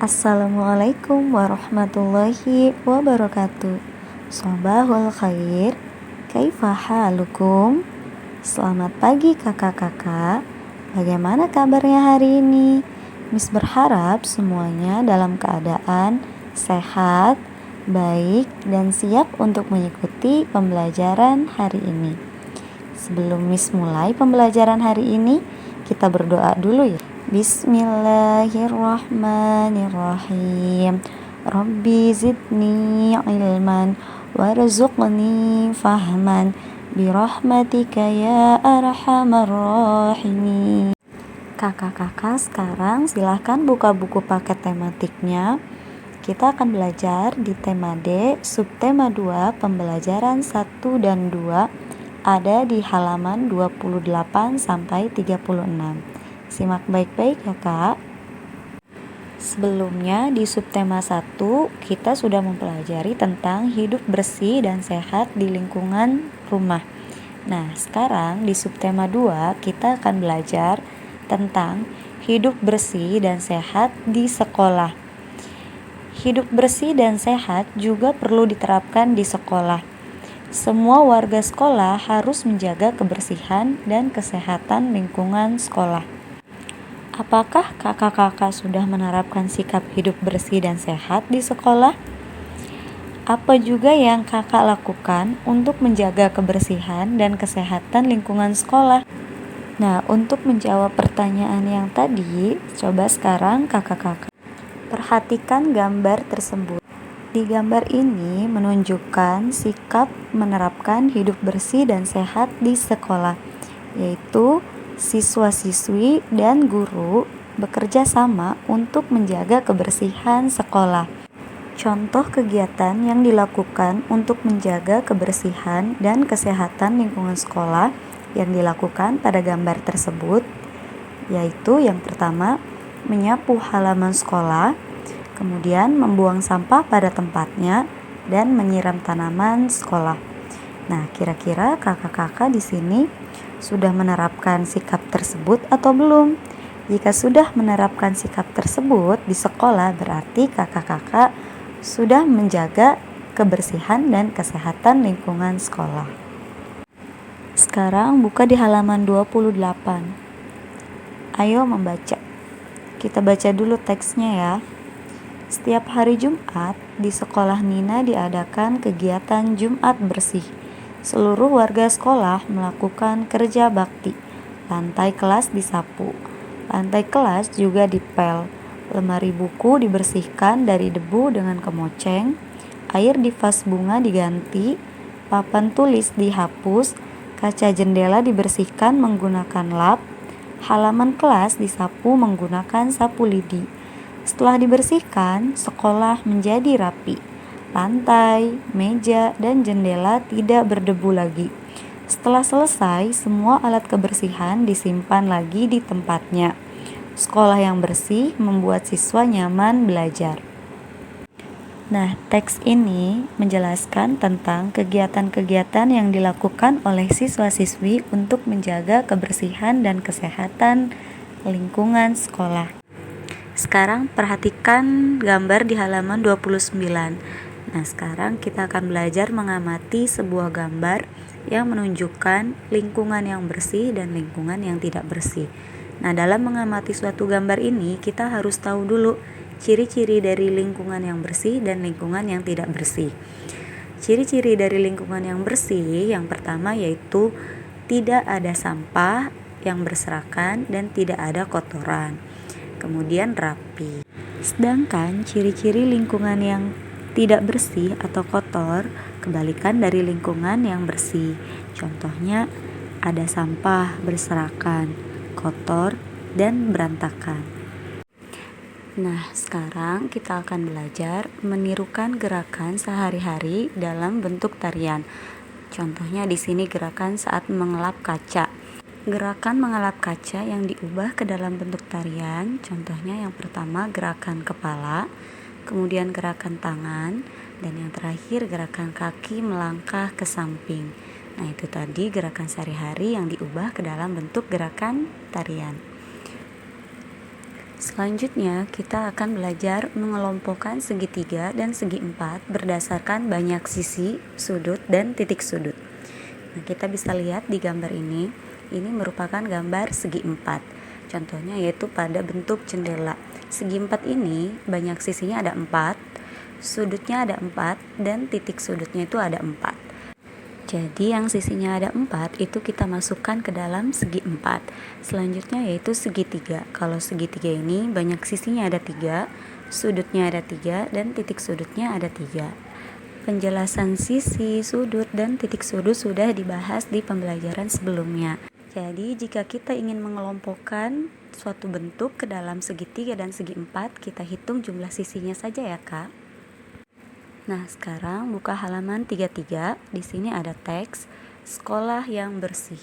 Assalamualaikum warahmatullahi wabarakatuh. Sobahul khair. Kaifa halukum? Selamat pagi kakak-kakak. Bagaimana kabarnya hari ini? Miss berharap semuanya dalam keadaan sehat, baik, dan siap untuk mengikuti pembelajaran hari ini. Sebelum Miss mulai pembelajaran hari ini, kita berdoa dulu ya. Bismillahirrahmanirrahim. Rabbi zidni ilman warzuqni fahman birahmatika ya arhamar rahimin. Kakak-kakak sekarang silahkan buka buku paket tematiknya. Kita akan belajar di tema D, subtema 2, pembelajaran 1 dan 2 ada di halaman 28 sampai 36. Simak baik-baik ya kak. Sebelumnya di subtema 1 kita sudah mempelajari tentang hidup bersih dan sehat di lingkungan rumah. Nah sekarang di subtema 2 kita akan belajar tentang hidup bersih dan sehat di sekolah. Hidup bersih dan sehat juga perlu diterapkan di sekolah. Semua warga sekolah harus menjaga kebersihan dan kesehatan lingkungan sekolah. Apakah kakak-kakak sudah menerapkan sikap hidup bersih dan sehat di sekolah? Apa juga yang kakak lakukan untuk menjaga kebersihan dan kesehatan lingkungan sekolah? Nah, untuk menjawab pertanyaan yang tadi, coba sekarang kakak-kakak perhatikan gambar tersebut. Di gambar ini menunjukkan sikap menerapkan hidup bersih dan sehat di sekolah, yaitu siswa-siswi dan guru bekerja sama untuk menjaga kebersihan sekolah. Contoh kegiatan yang dilakukan untuk menjaga kebersihan dan kesehatan lingkungan sekolah yang dilakukan pada gambar tersebut, yaitu yang pertama, menyapu halaman sekolah, kemudian membuang sampah pada tempatnya, dan menyiram tanaman sekolah. Nah, kira-kira kakak-kakak di sini sudah menerapkan sikap tersebut atau belum? Jika sudah menerapkan sikap tersebut di sekolah, berarti kakak-kakak sudah menjaga kebersihan dan kesehatan lingkungan sekolah. Sekarang buka di halaman 28. Ayo membaca. Kita baca dulu teksnya ya. Setiap hari Jumat, di sekolah Nina diadakan kegiatan Jumat bersih. Seluruh warga sekolah melakukan kerja bakti. Lantai kelas disapu. Lantai kelas juga dipel. Lemari buku dibersihkan dari debu dengan kemoceng. Air di vas bunga diganti. Papan tulis dihapus. Kaca jendela dibersihkan menggunakan lap. Halaman kelas disapu menggunakan sapu lidi. Setelah dibersihkan, sekolah menjadi rapi. Lantai, meja, dan jendela tidak berdebu lagi. Setelah selesai, semua alat kebersihan disimpan lagi di tempatnya. Sekolah yang bersih membuat siswa nyaman belajar. Nah, teks ini menjelaskan tentang kegiatan-kegiatan yang dilakukan oleh siswa-siswi untuk menjaga kebersihan dan kesehatan lingkungan sekolah. Sekarang perhatikan gambar di halaman 29. Nah, sekarang kita akan belajar mengamati sebuah gambar yang menunjukkan lingkungan yang bersih dan lingkungan yang tidak bersih. Nah, dalam mengamati suatu gambar ini, kita harus tahu dulu ciri-ciri dari lingkungan yang bersih dan lingkungan yang tidak bersih. Ciri-ciri dari lingkungan yang bersih, yang pertama yaitu tidak ada sampah yang berserakan dan tidak ada kotoran. Kemudian rapi. Sedangkan ciri-ciri lingkungan yang tidak bersih atau kotor kebalikan dari lingkungan yang bersih. Contohnya ada sampah berserakan, kotor, dan berantakan. Nah, sekarang kita akan belajar menirukan gerakan sehari-hari dalam bentuk tarian. Contohnya di sini gerakan saat mengelap kaca. Gerakan mengelap kaca yang diubah ke dalam bentuk tarian, contohnya yang pertama gerakan kepala, kemudian gerakan tangan, dan yang terakhir gerakan kaki melangkah ke samping. Nah, itu tadi gerakan sehari-hari yang diubah ke dalam bentuk gerakan tarian. Selanjutnya, kita akan belajar mengelompokkan segitiga dan segi empat berdasarkan banyak sisi, sudut, dan titik sudut. Nah, kita bisa lihat di gambar ini merupakan gambar segi empat. Contohnya yaitu pada bentuk jendela. Segi empat ini banyak sisinya ada 4, sudutnya ada 4, dan titik sudutnya itu ada 4. Jadi yang sisinya ada 4 itu kita masukkan ke dalam segi 4. Selanjutnya yaitu segitiga. Kalau segitiga ini banyak sisinya ada 3, sudutnya ada 3, dan titik sudutnya ada 3. Penjelasan sisi, sudut, dan titik sudut sudah dibahas di pembelajaran sebelumnya. Jadi jika kita ingin mengelompokkan suatu bentuk ke dalam segitiga dan segi 4, kita hitung jumlah sisinya saja ya Kak. Nah, sekarang buka halaman 33. Di sini ada teks sekolah yang bersih.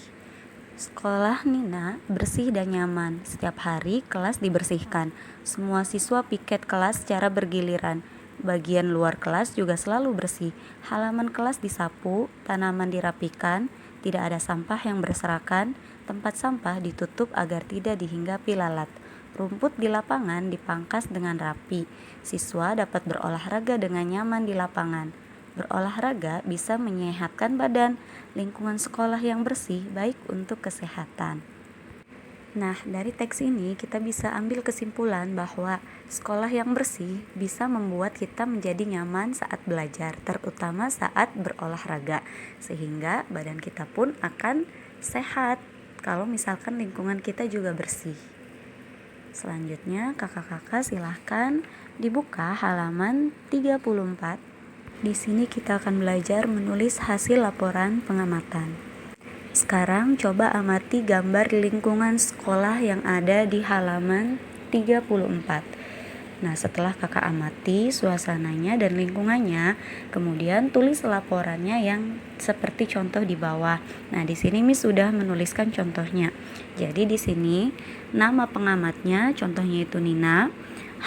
Sekolah Nina bersih dan nyaman. Setiap hari kelas dibersihkan. Semua siswa piket kelas secara bergiliran. Bagian luar kelas juga selalu bersih. Halaman kelas disapu, tanaman dirapikan, tidak ada sampah yang berserakan, tempat sampah ditutup agar tidak dihinggapi lalat. Rumput di lapangan dipangkas dengan rapi. Siswa dapat berolahraga dengan nyaman di lapangan. Berolahraga bisa menyehatkan badan. Lingkungan sekolah yang bersih baik untuk kesehatan. Nah, dari teks ini kita bisa ambil kesimpulan bahwa sekolah yang bersih bisa membuat kita menjadi nyaman saat belajar, terutama saat berolahraga, sehingga badan kita pun akan sehat kalau misalkan lingkungan kita juga bersih. Selanjutnya, kakak-kakak silahkan dibuka halaman 34. Di sini kita akan belajar menulis hasil laporan pengamatan. Sekarang coba amati gambar lingkungan sekolah yang ada di halaman 34. Nah, setelah kakak amati suasananya dan lingkungannya, kemudian tulis laporannya yang seperti contoh di bawah. Nah, di sini Miss sudah menuliskan contohnya. Jadi di sini nama pengamatnya contohnya itu Nina.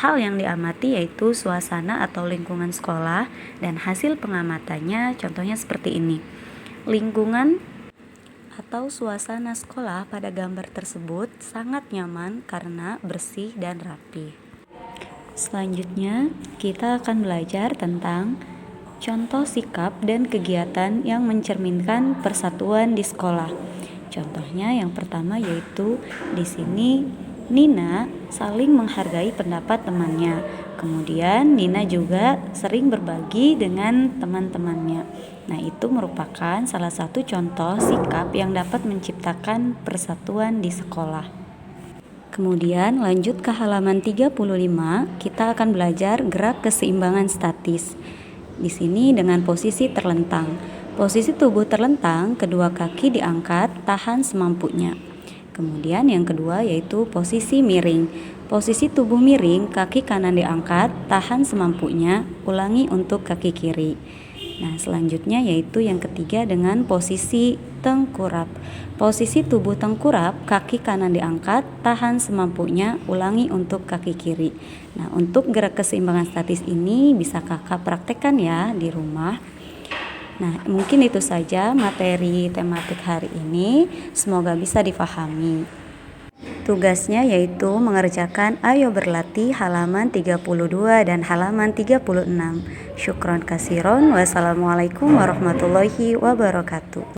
Hal yang diamati yaitu suasana atau lingkungan sekolah, dan hasil pengamatannya contohnya seperti ini. Lingkungan atau suasana sekolah pada gambar tersebut sangat nyaman karena bersih dan rapi. Selanjutnya, kita akan belajar tentang contoh sikap dan kegiatan yang mencerminkan persatuan di sekolah. Contohnya yang pertama yaitu di sini Nina saling menghargai pendapat temannya. Kemudian Nina juga sering berbagi dengan teman-temannya. Nah, itu merupakan salah satu contoh sikap yang dapat menciptakan persatuan di sekolah. Kemudian lanjut ke halaman 35, kita akan belajar gerak keseimbangan statis. Di sini dengan posisi terlentang. Posisi tubuh terlentang, kedua kaki diangkat, tahan semampunya. Kemudian yang kedua yaitu posisi miring. Posisi tubuh miring, kaki kanan diangkat, tahan semampunya, ulangi untuk kaki kiri. Nah, selanjutnya yaitu yang ketiga dengan posisi tengkurap. Posisi tubuh tengkurap, kaki kanan diangkat, tahan semampunya, ulangi untuk kaki kiri. Nah, untuk gerak keseimbangan statis ini bisa kakak praktekkan ya di rumah. Nah, mungkin itu saja materi tematik hari ini. Semoga bisa difahami. Tugasnya yaitu mengerjakan Ayo Berlatih halaman 32 dan halaman 36. Syukron kasiron. Wassalamualaikum warahmatullahi wabarakatuh.